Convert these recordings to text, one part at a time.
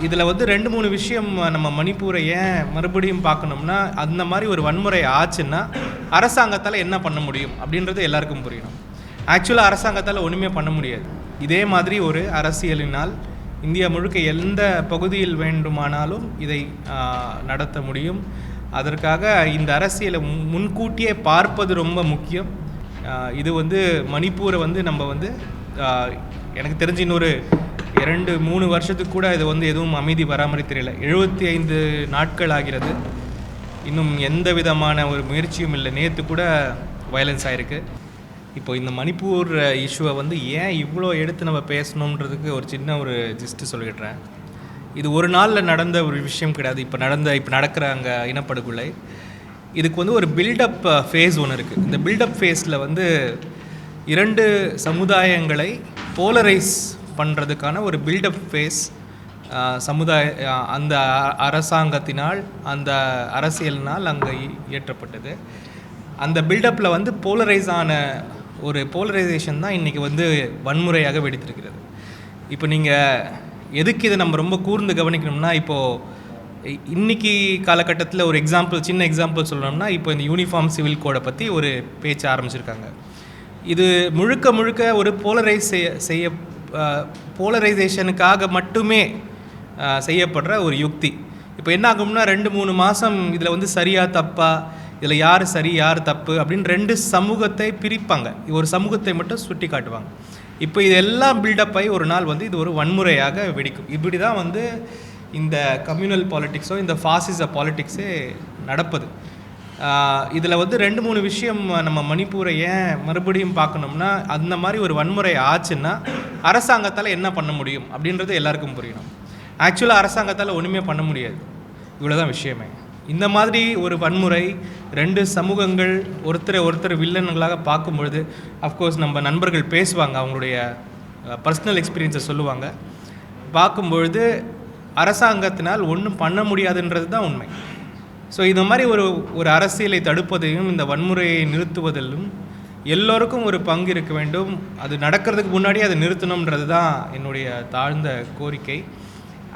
இதில் வந்து 2-3 விஷயம் நம்ம மணிப்பூரை ஏன் மறுபடியும் பார்க்கணும்னா, அந்த மாதிரி ஒரு வன்முறை ஆச்சுன்னா அரசாங்கத்தால் என்ன பண்ண முடியும் அப்படின்றது எல்லாருக்கும் புரியணும். ஆக்சுவலாக அரசாங்கத்தால் ஒன்றுமே பண்ண முடியாது. இதே மாதிரி ஒரு அரசியலினால் இந்தியா முழுக்க எந்த பகுதியில் வேண்டுமானாலும் இதை நடத்த முடியும். அதற்காக இந்த அரசியலை முன்கூட்டியே பார்ப்பது ரொம்ப முக்கியம். இது வந்து மணிப்பூரை வந்து நம்ம வந்து எனக்கு தெரிஞ்சு இன்னொரு 2-3 வருஷத்துக்கு கூட இது வந்து எதுவும் அமைதி வராமறி தெரியல. 75 நாட்கள் ஆகிறது. இன்னும் எந்த விதமான ஒரு முயற்சியும் இல்லை. நேற்று கூட வயலன்ஸ் ஆகிருக்கு. இப்போ இந்த மணிப்பூர் இஷ்யூவை வந்து ஏன் இவ்வளோ எடுத்து நம்ம பேசணுன்றதுக்கு ஒரு சின்ன ஒரு ஜிஸ்ட்டு சொல்லிடுறேன். இது ஒரு நாளில் நடந்த ஒரு விஷயம் கிடையாது. இப்போ நடக்கிற அங்கே இனப்படுகொலை, இதுக்கு வந்து ஒரு பில்டப் ஃபேஸ் ஒன்று இருக்குது. இந்த பில்டப் ஃபேஸில் வந்து 2 சமுதாயங்களை போலரைஸ் பண்ணுறதுக்கான ஒரு பில்டப் ஃபேஸ் அந்த அரசாங்கத்தினால், அந்த அரசியலினால் அங்கே ஏற்றப்பட்டது. அந்த பில்டப்பில் வந்து போலரைசேஷன் தான் இன்றைக்கி வந்து வன்முறையாக வெடித்திருக்கிறது. இப்போ நீங்கள் எதுக்கு இதை நம்ம ரொம்ப கூர்ந்து கவனிக்கணும்னா, இப்போது இன்றைக்கி காலகட்டத்தில் ஒரு சின்ன எக்ஸாம்பிள் சொல்லணும்னா, இப்போ இந்த யூனிஃபார்ம் சிவில் கோடை பற்றி ஒரு பேச்சு ஆரம்பிச்சிருக்காங்க. இது முழுக்க ஒரு போலரைசேஷனுக்காக மட்டுமே செய்யப்படுற ஒரு யுக்தி. இப்போ என்ன ஆகும்னா, 2-3 மாதம் இதில் வந்து சரியா தப்பா, இதில் யார் சரி யார் தப்பு அப்படின்னு 2 சமூகத்தை பிரிப்பாங்க. ஒரு சமூகத்தை மட்டும் சுட்டி காட்டுவாங்க. இப்போ இதெல்லாம் பில்டப் ஆகி ஒரு நாள் வந்து இது ஒரு வன்முறையாக வெடிக்கும். இப்படி தான் வந்து இந்த கம்யூனல் பாலிட்டிக்ஸோ இந்த ஃபாசிச பாலிட்டிக்ஸே நடப்பது. இதில் வந்து 2-3 விஷயம் நம்ம மணிப்பூரை ஏன் மறுபடியும் பார்க்கணும்னா, அந்த மாதிரி ஒரு வன்முறை ஆச்சுன்னா அரசாங்கத்தால் என்ன பண்ண முடியும் அப்படின்றது எல்லாருக்கும் புரியணும். ஆக்சுவலாக அரசாங்கத்தால் ஒன்றுமே பண்ண முடியாது. இவ்வளோதான் விஷயமே. இந்த மாதிரி ஒரு வன்முறை 2 சமூகங்கள் ஒருத்தர் வில்லன்களாக பார்க்கும்பொழுது, அஃப்கோர்ஸ் நம்ம நண்பர்கள் பேசுவாங்க, அவங்களுடைய பர்சனல் எக்ஸ்பீரியன்ஸை சொல்லுவாங்க. பார்க்கும்பொழுது அரசாங்கத்தினால் ஒன்றும் பண்ண முடியாதுன்றது தான் உண்மை. ஸோ இந்த மாதிரி ஒரு அரசியலை தடுப்பதையும் இந்த வன்முறையை நிறுத்துவதிலும் எல்லோருக்கும் ஒரு பங்கு இருக்க வேண்டும். அது நடக்கிறதுக்கு முன்னாடி அதை நிறுத்தணுன்றது தான் என்னுடைய தாழ்ந்த கோரிக்கை.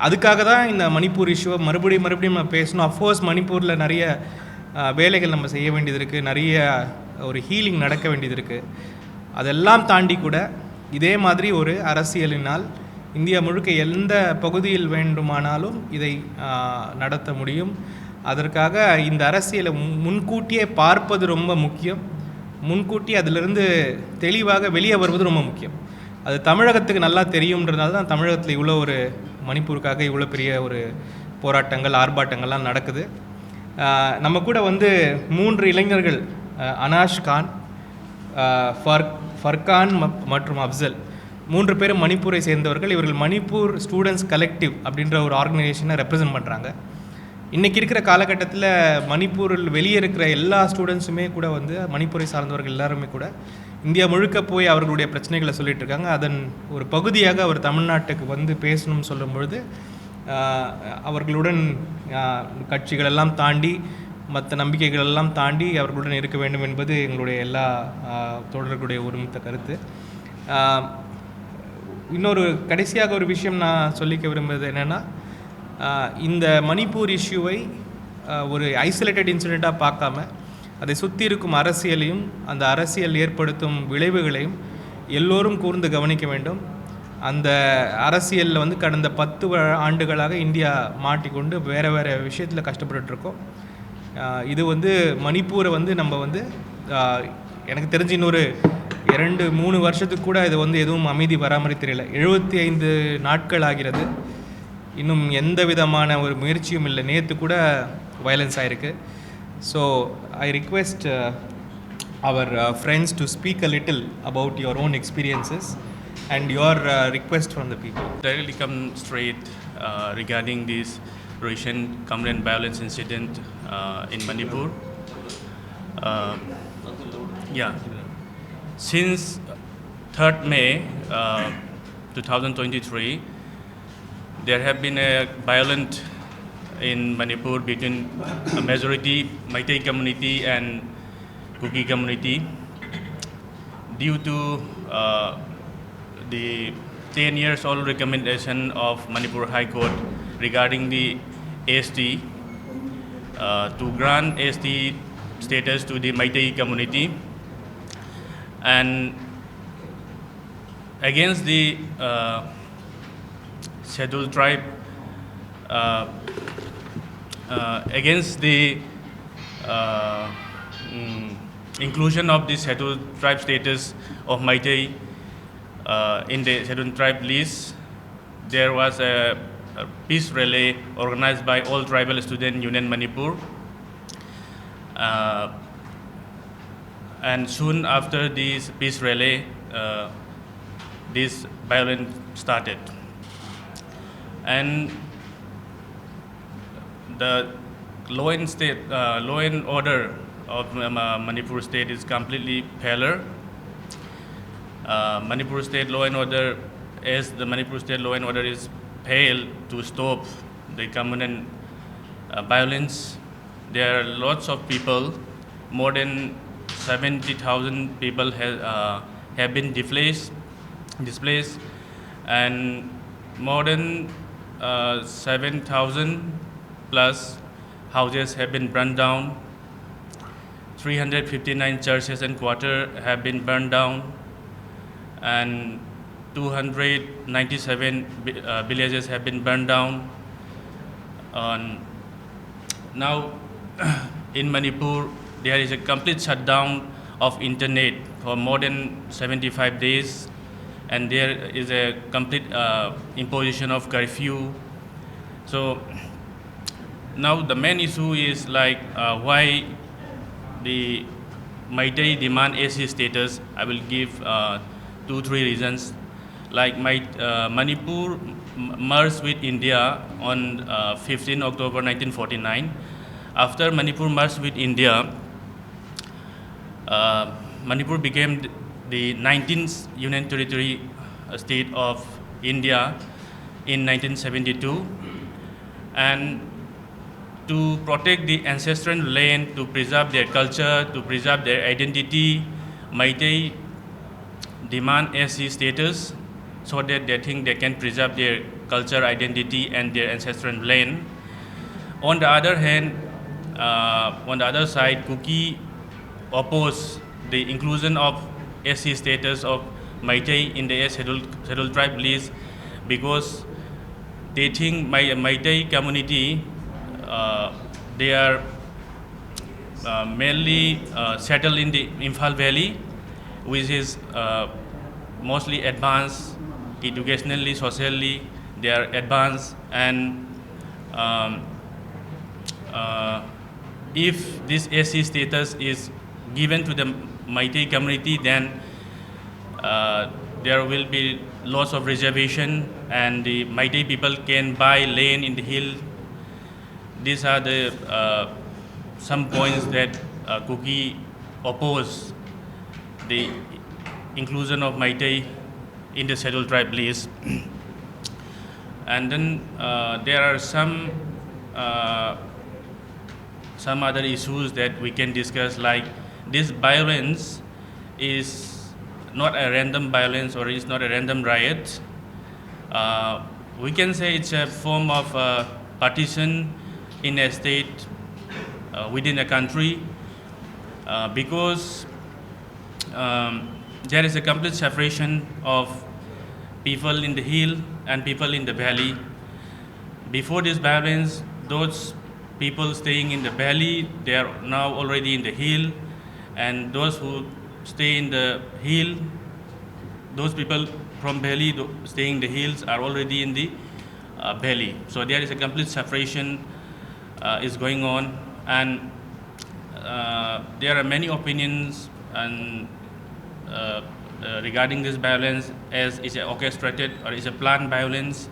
அதுக்காக தான் இந்த மணிப்பூர் இஷ்யூவை மறுபடியும் நம்ம பேசணும். அஃப்கோர்ஸ் மணிப்பூரில் நிறைய வேலைகள் நம்ம செய்ய வேண்டியது இருக்குது, நிறைய ஒரு ஹீலிங் நடக்க வேண்டியது இருக்குது. அதெல்லாம் தாண்டி கூட இதே மாதிரி ஒரு அரசியலினால் இந்தியா முழுக்க எந்த பகுதியில் வேண்டுமானாலும் இதை நடத்த முடியும். அதற்காக இந்த அரசியலை முன்கூட்டியே பார்ப்பது ரொம்ப முக்கியம். முன்கூட்டி அதிலிருந்து தெளிவாக வெளியே வருவது ரொம்ப முக்கியம். அது தமிழகத்துக்கு நல்லா தெரியும்ன்றதுனால தான் தமிழகத்தில் இவ்வளோ ஒரு மணிப்பூருக்காக இவ்வளோ பெரிய ஒரு போராட்டங்கள், ஆர்ப்பாட்டங்கள்லாம் நடக்குது. நம்ம கூட வந்து 3 இளைஞர்கள், அனாஷ் கான், ஃபர்கான் மற்றும் அப்சல், 3 பேரும் மணிப்பூரை சேர்ந்தவர்கள். இவர்கள் மணிப்பூர் ஸ்டூடெண்ட்ஸ் கலெக்டிவ் அப்படின்ற ஒரு ஆர்கனைசேஷனை ரெப்ரசன்ட் பண்ணுறாங்க. இன்றைக்கி இருக்கிற காலகட்டத்தில் மணிப்பூரில் வெளியே இருக்கிற எல்லா ஸ்டூடெண்ட்ஸுமே கூட வந்து மணிப்பூரை சார்ந்தவர்கள் எல்லாருமே கூட இந்தியா முழுக்க போய் அவர்களுடைய பிரச்சனைகளை சொல்லிகிட்டு இருக்காங்க. அதன் ஒரு பகுதியாக அவர் தமிழ்நாட்டுக்கு வந்து பேசணும்னு சொல்லும் பொழுது அவர்களுடன் கட்சிகளெல்லாம் தாண்டி, மற்ற நம்பிக்கைகளெல்லாம் தாண்டி அவர்களுடன் இருக்க வேண்டும் என்பது எங்களுடைய எல்லா தோழர்களுடைய ஒருமித்த கருத்து. இன்னொரு கடைசியாக ஒரு விஷயம் நான் சொல்லிக்க விரும்புவது என்னென்னா, இந்த மணிப்பூர் இஷ்யூவை ஒரு ஐசோலேட்டட் இன்சிடெண்ட்டாக பார்க்காம அதை சுற்றி இருக்கும் அரசியலையும் அந்த அரசியல் ஏற்படுத்தும் விளைவுகளையும் எல்லோரும் கூர்ந்து கவனிக்க வேண்டும். அந்த அரசியலில் வந்து கடந்த 10 ஆண்டுகளாக இந்தியா மாட்டிக்கொண்டு வேறு விஷயத்தில் கஷ்டப்பட்டுருக்கோம். இது வந்து மணிப்பூரை வந்து நம்ம வந்து எனக்கு தெரிஞ்சு இன்னொரு 2-3 வருஷத்துக்கு கூட இது வந்து எதுவும் அமைதி வராமறி தெரியல. 75 நாட்கள் ஆகிறது. இன்னும் எந்த விதமான ஒரு முயற்சியும் இல்லை. நேற்று கூட வயலன்ஸ் ஆகிருக்கு. So I request our friends to speak a little about your own experiences and your request from the people. Directly come straight regarding this recent communal violence incident in Manipur. Since 3rd May 2023, there have been a violent in Manipur between a majority Meitei community and Kuki community due to the 10 years old recommendation of Manipur High Court regarding the AST, to grant AST status to the Meitei community, and against the scheduled tribe, against the inclusion of the scheduled tribe status of Meitei in the scheduled tribe list. There was a peace rally organized by All Tribal Student Union Manipur, and soon after this peace rally, this violence started, and the law and order of Manipur state is completely failure. Manipur state law and order, as the Manipur state law and order is failed to stop the communal violence. There are lots of people, more than 70,000 people have been displaced, and more than 7,000 plus houses have been burned down. 359 churches and quarters have been burned down, and 297 villages have been burned down. Now, in Manipur, there is a complete shutdown of internet for more than 75 days, and there is a complete imposition of curfew. So now the main issue is like why the Meitei demand AC status. I will give 2-3 reasons. Like Manipur merged with India on 15 October 1949. After Manipur merged with India, Manipur became the 19th Union Territory state of India in 1972, and to protect the ancestral land, to preserve their culture, to preserve their identity, Meitei demand SC status so that they think they can preserve their culture, identity, and their ancestral land. On the other hand, on the other side, Kuki oppose the inclusion of SC status of Meitei in the scheduled tribe list because they think Meitei community, they are mainly settled in the Imphal Valley, which is mostly advanced educationally, socially. They are advanced, and if this SC status is given to the Meitei community, then there will be lots of reservation, and the Meitei people can buy land in the hill. These are the some points that Kuki oppose the inclusion of Meitei in the scheduled tribe list. And then there are some other issues that we can discuss, like this violence is not a random violence or is not a random riot. We can say it's a form of partition in a state within a country because there is a complete separation of people in the hill and people in the valley. Before this violence, those people staying in the valley, they are now already in the hill, and those who stay in the hill, those people from valley staying in the hills are already in the valley. So there is a complete separation is going on, and there are many opinions and regarding this violence as is a orchestrated or is a planned violence.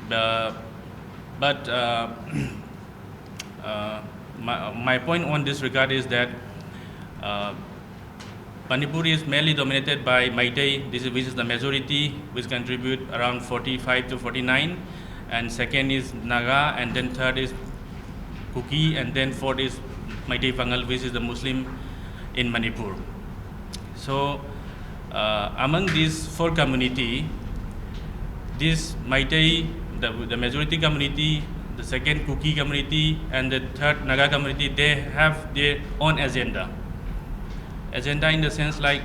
But my point on this regard is that Manipur is mainly dominated by Meitei, which is the majority, which contribute around 45 to 49, and second is Naga, and then third is Kuki, and then fourth is Meitei Pangal, which is the Muslim in Manipur. So among these four community, this Meitei the majority community, the second Kuki community, and the third Naga community, they have their own agenda. Agenda in the sense like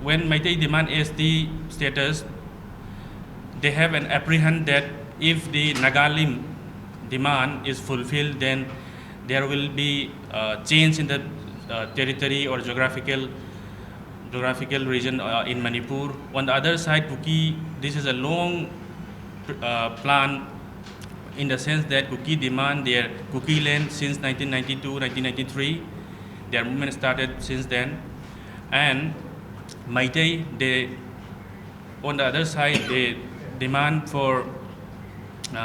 when Meitei demand ST status, they have an apprehend that if the Nagalim demand is fulfilled, then there will be change in the territory or geographical region in Manipur. On the other side, Kuki, this is a long plan in the sense that Kuki demand their Kuki land since 1992, 1993. Their movement started since then. And Meitei, they, on the other side, they demand for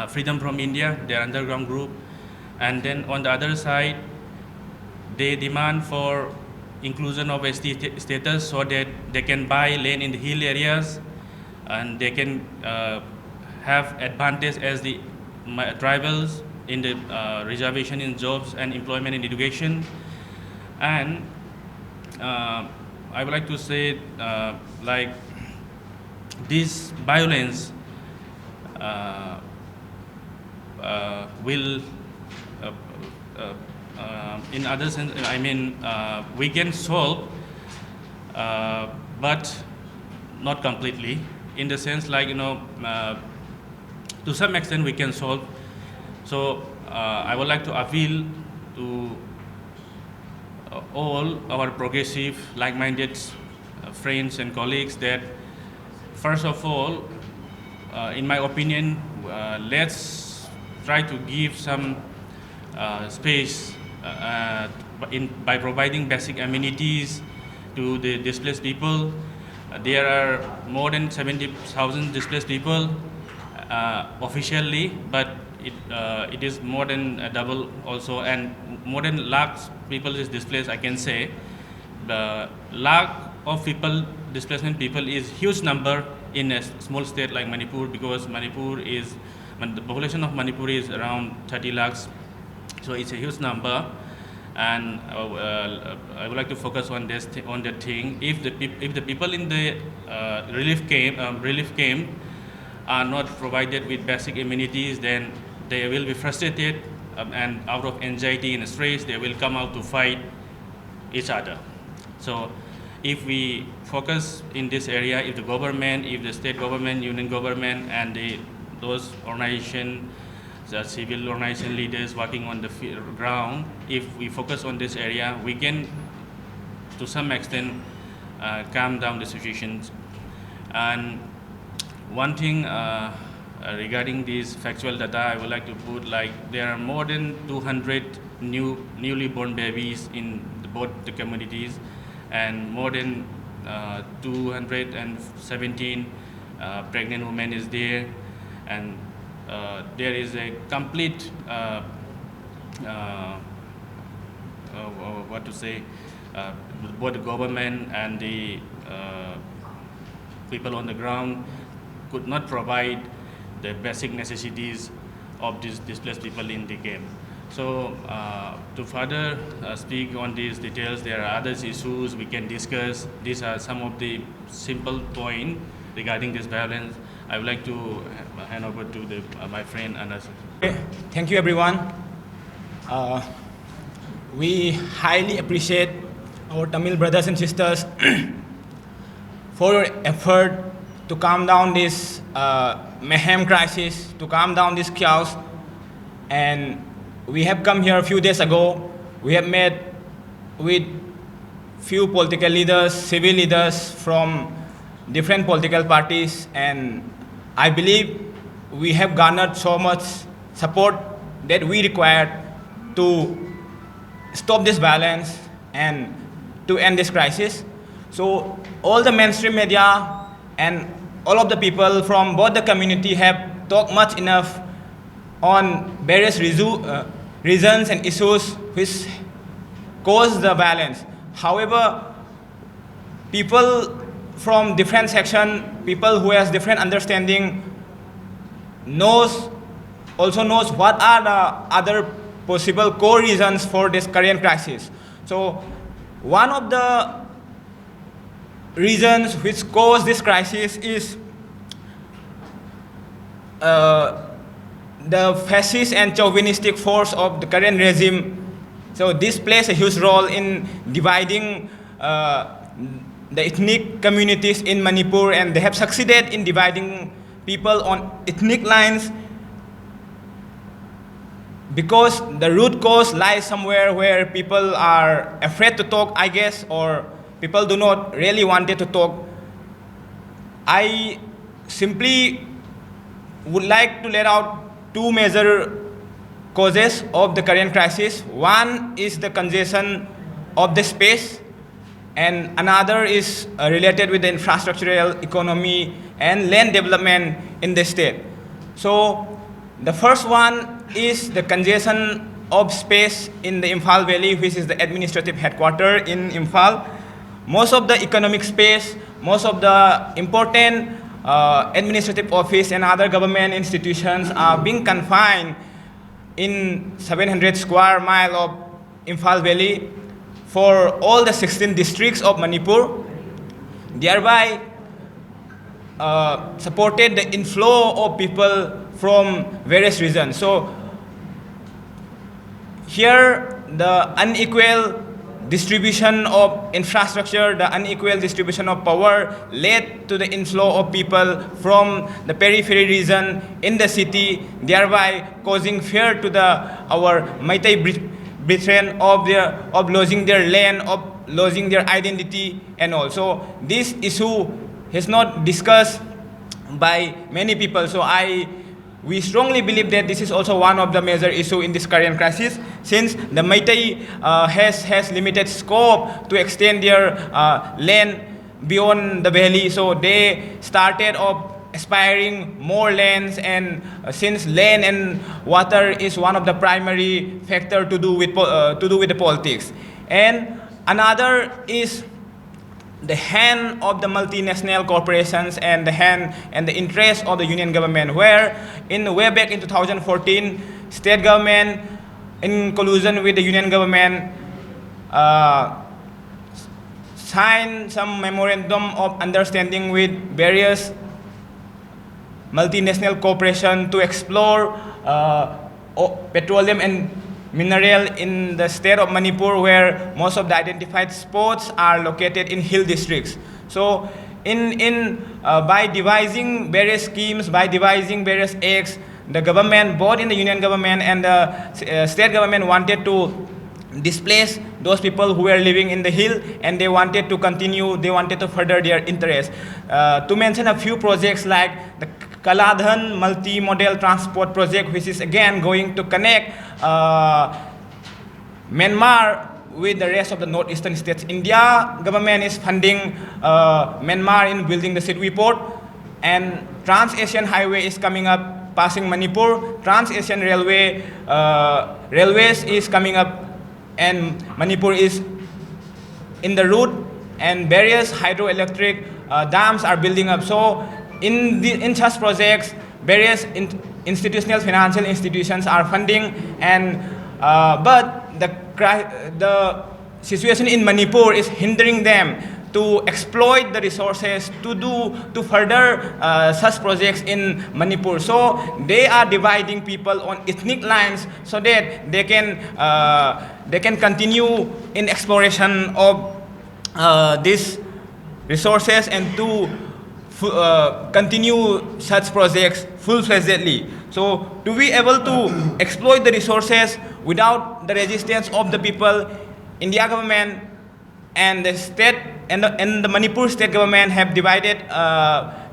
freedom from India, their underground group. And then on the other side, they demand for inclusion of ST status so that they can buy land in the hill areas and they can have advantage as the tribals in the reservation in jobs and employment and education. And I would like to say like this violence will in other sense, I mean, we can solve, but not completely. In the sense, like to some extent, we can solve. So I would like to appeal to all our progressive, like-minded friends and colleagues that, first of all, in my opinion, let's try to give some space by providing basic amenities to the displaced people. There are more than 70,000 displaced people officially, but it is more than double also, and more than lakhs people is displaced. I can say the lakh of people, displacement people, is huge number in a small state like Manipur, because the population of Manipur is around 30 lakhs. So it's a huge number, and I would like to focus on this on the thing. If the people in the relief camp are not provided with basic amenities, then they will be frustrated, and out of anxiety and stress, they will come out to fight each other. So if we focus in this area, if the government, if the state government, union government, and those organizations, the civil organization leaders working on the ground, if we focus on this area, we can, to some extent, calm down the situations. And one thing regarding these factual data, I would like to put, like, there are more than 200 newly born babies in both the communities, and more than 217 pregnant women is there, and there is a complete both the government and the people on the ground could not provide the basic necessities of these displaced people in the camp. So to further speak on these details, there are other issues we can discuss. These are some of the simple points regarding this violence. I would like to hand over to my friend Anas. Thank you, everyone. We highly appreciate our Tamil brothers and sisters for your effort to calm down this mayhem crisis, to calm down this chaos. And we have come here a few days ago. We have met with few political leaders, civil leaders from different political parties, and I believe we have garnered so much support that we required to stop this violence and to end this crisis. So all the mainstream media and all of the people from both the community have talked much enough on various reasons and issues which cause the violence. However, people from different section, people who has different understanding, also knows what are the other possible core reasons for this current crisis. So one of the reasons which cause this crisis is the fascist and chauvinistic force of the current regime. So this plays a huge role in dividing the ethnic communities in Manipur, and they have succeeded in dividing people on ethnic lines because the root cause lies somewhere where people are afraid to talk, I guess, or people do not really want to talk. I simply would like to let out two major causes of the current crisis. One is the congestion of the space, and another is related with the infrastructural economy and land development in the state. So the first one is the congestion of space in the Imphal Valley, which is the administrative headquarters in Imphal. Most of the economic space, most of the important administrative office and other government institutions are being confined in 700 square mile of Imphal Valley for all the 16 districts of Manipur, thereby supported the inflow of people from various regions. So here the unequal distribution of infrastructure, the unequal distribution of power led to the inflow of people from the periphery region in the city, thereby causing fear to our Meitei brethren of losing their land, of losing their identity and all. So this issue is not discussed by many people. So we strongly believe that this is also one of the major issues in this current crisis, since the Meitei has limited scope to extend their land beyond the valley. So they started off aspiring more lands, and since land and water is one of the primary factor to do with the politics. And another is the hand of the multinational corporations and the hand and the interest of the union government, where way back in 2014, state government in collusion with the union government signed some memorandum of understanding with various multinational corporations to explore petroleum and mineral in the state of Manipur, where most of the identified spots are located in hill districts. So by devising various schemes, by devising various acts, the government, both in the union government and the state government, wanted to displace those people who were living in the hill, and they wanted to further their interest. To mention a few projects like the Kaladhan multi-model transport project, which is again going to connect Myanmar with the rest of the northeastern states. India government is funding Myanmar in building the Sidwi port, and Trans-Asian Highway is coming up passing Manipur. Trans-Asian Railways is coming up, and Manipur is in the route, and various hydroelectric dams are building up. So in such projects, various institutional financial institutions are funding, and but the situation in Manipur is hindering them to exploit the resources to further such projects in Manipur. So they are dividing people on ethnic lines so that they can continue in exploration of these resources and to continue such projects full-fledgedly. So to be able to exploit the resources without the resistance of the people, India government and the state and the Manipur state government have divided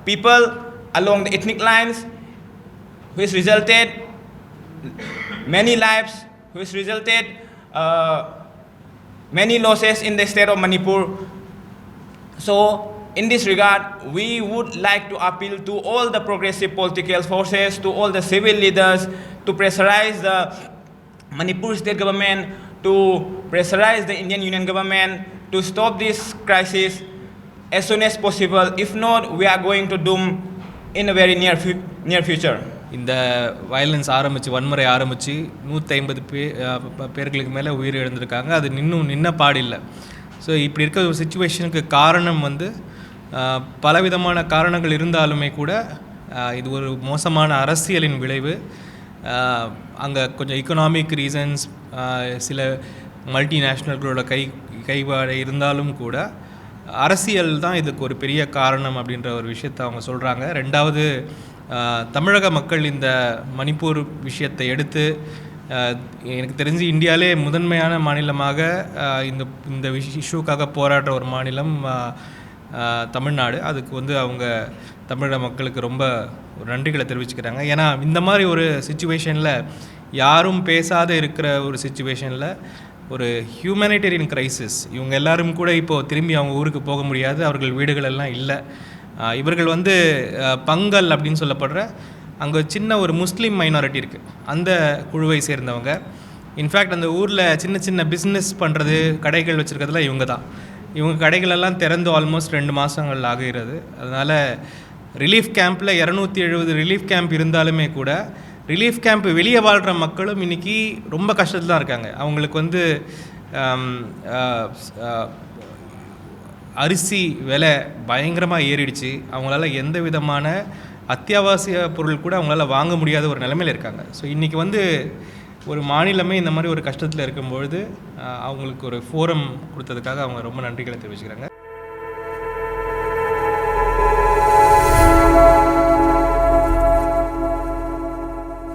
people along the ethnic lines, which resulted many lives, which resulted many losses in the state of Manipur. So in this regard, we would like to appeal to all the progressive political forces, to all the civil leaders, to pressurize the Manipur state government, to pressurize the Indian Union government to stop this crisis as soon as possible. If not, we are going to doom in a very near future. இந்த violence வன்முறை ஆரம்பித்து 150 பேர்களுக்கு மேலே உயிர் இழந்திருக்காங்க. அது நின்ன பாடில்லை. So இப்படி இருக்க ஒரு சிச்சுவேஷனுக்கு காரணம் பலவிதமான காரணங்கள் இருந்தாலுமே கூட இது ஒரு மோசமான அரசியலின் விளைவு. அங்கே கொஞ்சம் எக்கனாமிக் ரீசன்ஸ், சில மல்டிநேஷ்னல்களோட கைப்பாடு இருந்தாலும் கூட அரசியல் தான் இதுக்கு ஒரு பெரிய காரணம் அப்படின்ற ஒரு விஷயத்தை அவங்க சொல்கிறாங்க. ரெண்டாவது, தமிழக மக்கள் இந்த மணிப்பூர் விஷயத்தை எடுத்து எனக்கு தெரிஞ்சு இந்தியாவிலே முதன்மையான மாநிலமாக இந்த இஷ்யூக்காக போராடுற ஒரு மாநிலம் தமிழ்நாடு. அதுக்கு வந்து அவங்க தமிழக மக்களுக்கு ரொம்ப ஒரு நன்றிகளை தெரிவிச்சுக்கிறாங்க. ஏன்னா இந்த மாதிரி ஒரு சிச்சுவேஷனில், யாரும் பேசாத இருக்கிற ஒரு சிச்சுவேஷனில், ஒரு ஹியூமனிடேரியன் கிரைசிஸ், இவங்க எல்லாரும் கூட இப்போது திரும்பி அவங்க ஊருக்கு போக முடியாது, அவர்கள் வீடுகளெல்லாம் இல்லை. இவர்கள் வந்து பங்கல் அப்படின்னு சொல்லப்படுற அங்கே சின்ன ஒரு முஸ்லீம் மைனாரிட்டி இருக்குது, அந்த குழுவை சேர்ந்தவங்க. இன்ஃபேக்ட் அந்த ஊரில் சின்ன சின்ன பிஸ்னஸ் பண்ணுறது, கடைகள் வச்சுருக்கிறதுல இவங்க தான். இவங்க கடைகளெல்லாம் திறந்து ஆல்மோஸ்ட் 2 மாதங்கள் ஆகிறது. அதனால் ரிலீஃப் கேம்பில் 270 ரிலீஃப் கேம்ப் இருந்தாலுமே கூட ரிலீஃப் கேம்ப் வெளியே வாழ்கிற மக்களும் இன்றைக்கி ரொம்ப கஷ்டத்தில் தான் இருக்காங்க. அவங்களுக்கு வந்து அரிசி விலை பயங்கரமாக ஏறிடுச்சு. அவங்களால எந்த விதமான அத்தியாவசிய பொருள் கூட அவங்களால வாங்க முடியாத ஒரு நிலைமையில் இருக்காங்க. ஸோ இன்றைக்கி வந்து ஒரு மாநிலமே இந்த மாதிரி ஒரு கஷ்டத்தில் இருக்கும்பொழுது அவங்களுக்கு ஒரு ஃபோரம் கொடுத்ததுக்காக அவங்க ரொம்ப நன்றிகளை தெரிவிச்சுக்கிறாங்க.